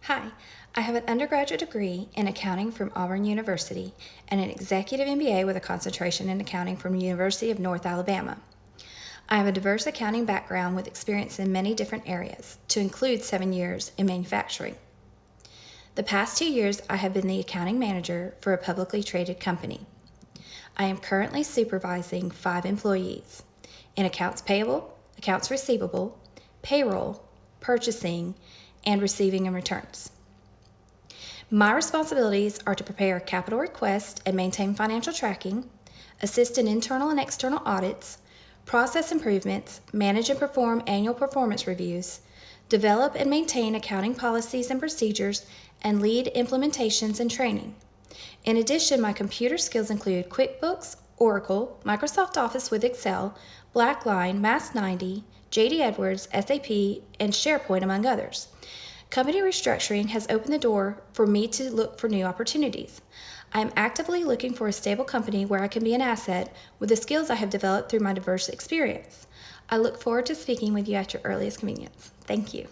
Hi, I have an undergraduate degree in accounting from Auburn University and an executive MBA with a concentration in accounting from the University of North Alabama. I have a diverse accounting background with experience in many different areas, to include 7 years in manufacturing. The past 2 years, I have been the accounting manager for a publicly traded company. I am currently supervising 5 employees in accounts payable, accounts receivable, payroll, purchasing, and receiving and returns. My responsibilities are to prepare capital requests and maintain financial tracking, assist in internal and external audits, process improvements, manage and perform annual performance reviews, develop and maintain accounting policies and procedures, and lead implementations and training. In addition, my computer skills include QuickBooks, Oracle, Microsoft Office with Excel, Blackline, Mass 90, JD Edwards, SAP, and SharePoint, among others. Company restructuring has opened the door for me to look for new opportunities. I am actively looking for a stable company where I can be an asset with the skills I have developed through my diverse experience. I look forward to speaking with you at your earliest convenience. Thank you.